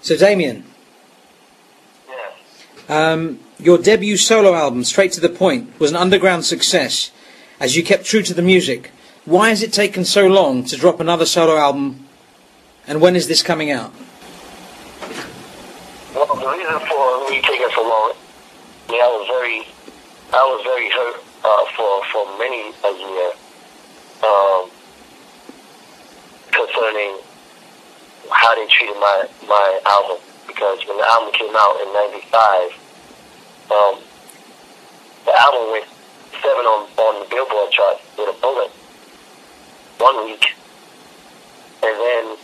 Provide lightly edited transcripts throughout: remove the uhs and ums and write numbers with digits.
So, Damion, your debut solo album, Straight to the Point, was an underground success as you kept true to the music. Why has it taken so long to drop another solo album, and when is this coming out? Well, the reason for me taking so long, I was very hurt for many a year concerning how they treated my album. Because when the album came out in '95, the album went 7 on the Billboard chart with a bullet 1 week, and then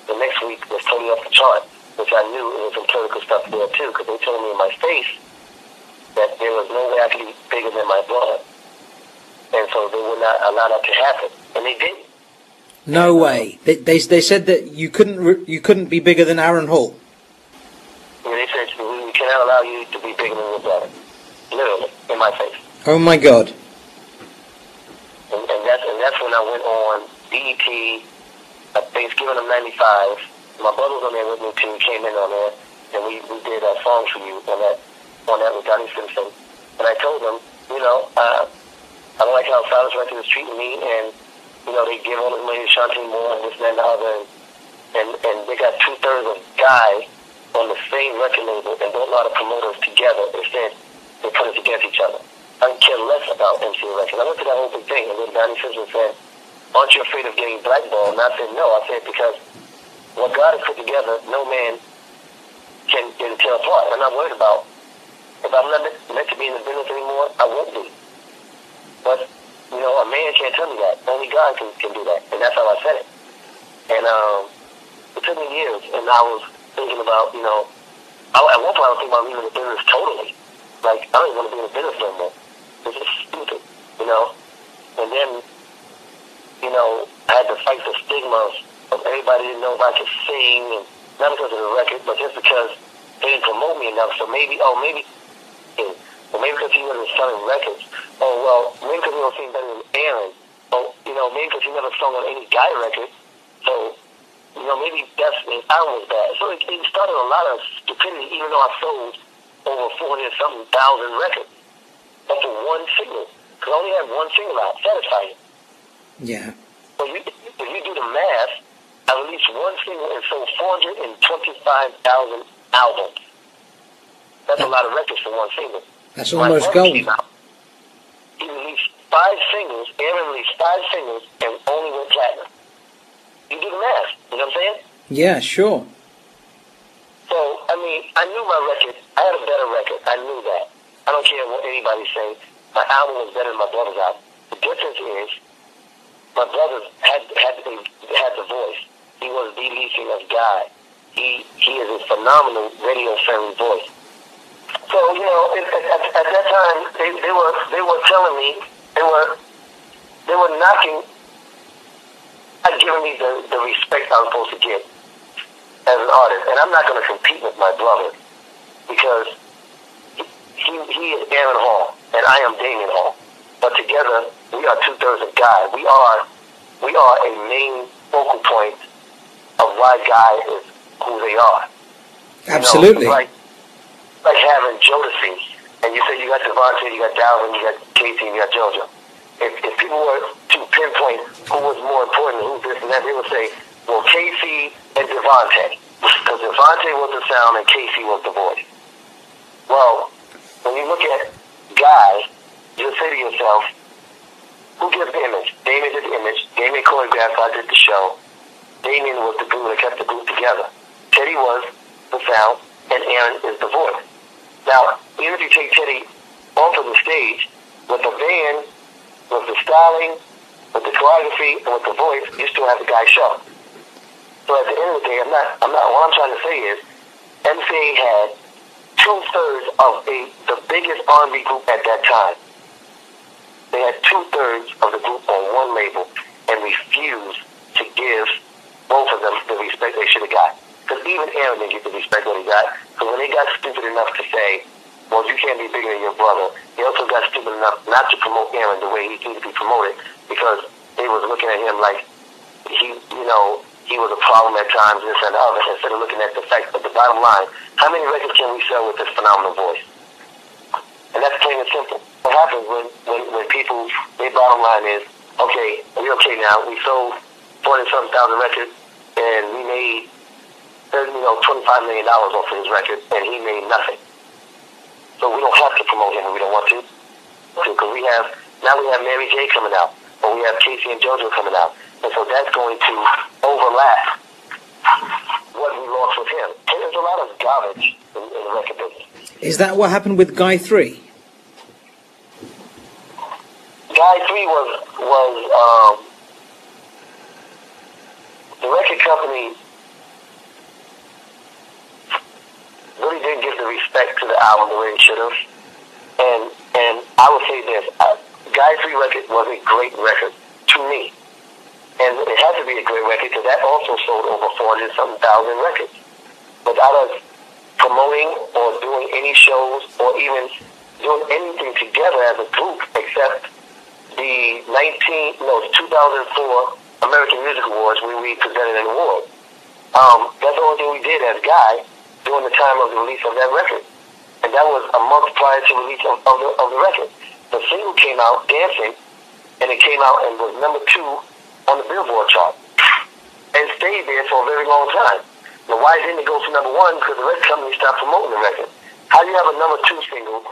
the next week was totally off the chart, which I knew it was some political stuff there too, because they told me in my face that there was no way I could be bigger than my brother, and so they would not allow that to happen, and they did. No way. They said that you couldn't be bigger than Aaron Hall. And they said we cannot allow you to be bigger than your brother, literally in my face. Oh my God. And that's when I went on BET at Thanksgiving of '95. My brother was on there with me too. He came in on there, and we did Songs for You on that with Donnie Simpson. And I told them, I don't like how Silence Records is treating me, and they give all this money to Shantae Moore and this and that and the other, and they got 2/3 of Guy on the same record label and brought a lot of promoters together. Instead, they put us against each other. I care less about MCA Records. I looked at that whole big thing, and then Donnie Simpson said, "Aren't you afraid of getting blackballed?" And I said, "No." I said, because what God has put together, no man can tear apart. I'm not worried about. If I'm not meant to be in the business anymore, I won't be. But, a man can't tell me that. Only God can do that. And that's how I said it. And it took me years, and I was thinking about, at one point I was thinking about leaving the business totally. Like, I don't even want to be in the business no more. It's just stupid, And then, I had to fight the stigmas of everybody didn't know if I could sing, and not because of the record, but just because they didn't promote me enough. So maybe because he wasn't selling records. Oh, well, maybe because he don't sing better than Aaron. Oh, maybe because he never sung on any Guy record. So, maybe that's his album was bad. So it started a lot of stupidity, even though I sold over 400-something thousand records. But for one single. Because I only had one single out, Satisfying. Yeah. So if you do the math, I released one single and sold 425,000 albums. That's a lot of records for one single. That's almost gold. He released 5 singles, Aaron released 5 singles, and only went platinum. You do the math, you know what I'm saying? Yeah, sure. So, I knew my record. I had a better record. I knew that. I don't care what anybody says. My album was better than my brother's album. The difference is, my brother had the voice. He was the lead singer of Guy. He is a phenomenal radio-friendly voice. So, at that time, they were telling me, they were knocking, not giving me the respect I was supposed to get as an artist. And I'm not going to compete with my brother, because he is Aaron Hall and I am Damion Hall. But together, we are 2/3 of Guy. We are a main focal point of why Guy is who they are. Absolutely. Like having Jode, and you say you got Devontae, you got Dalvin, you got Casey, you got JoJo. If people were to pinpoint who was more important, who's this and that, they would say, well, Casey and Devontae. Because Devontae was the sound and Casey was the voice. Well, when you look at Guy, you'll say to yourself, who gives the image? Damion did the image. Damion choreographed, I did the show. Damion was the glue that kept the group together. Teddy was the sound, and Aaron is the voice. Now, even if you take Teddy off of the stage, with the band, with the styling, with the choreography, and with the voice, you still have the Guy show. So at the end of the day, what I'm trying to say is, MCA had 2/3 of the biggest R&B group at that time. They had 2/3 of the group on one label and refused to give both of them the respect they should have got. Because even Aaron didn't get the respect that he got. Because when they got stupid enough to say, well, you can't be bigger than your brother, they also got stupid enough not to promote Aaron the way he needed to be promoted, because they was looking at him like he he was a problem at times, this and the other, instead of looking at the fact of the bottom line, how many records can we sell with this phenomenal voice? And that's plain and simple. What happens when people, their bottom line is, okay, we're okay now, we sold 40-something thousand records, and we made $25 million off of his record, and he made nothing. So we don't have to promote him if we don't want to, because we have Mary J coming out, or we have Casey and JoJo coming out. And so that's going to overlap what we lost with him. So there's a lot of garbage in the record business. Is that what happened with Guy 3? Guy 3 was the record company really didn't give the respect to the album the way it should have. And I would say this, Guy 3 record was a great record to me. And it had to be a great record because that also sold over 400-something thousand records. Without us promoting or doing any shows or even doing anything together as a group except the 2004 American Music Awards where we presented an award. That's the only thing we did as Guy during the time of the release of that record. And that was a month prior to the release of the record. The single came out, Dancing, and it came out and was number 2 on the Billboard chart and stayed there for a very long time. Now, why didn't it go to number 1? Because the record company stopped promoting the record. How do you have a number 2 single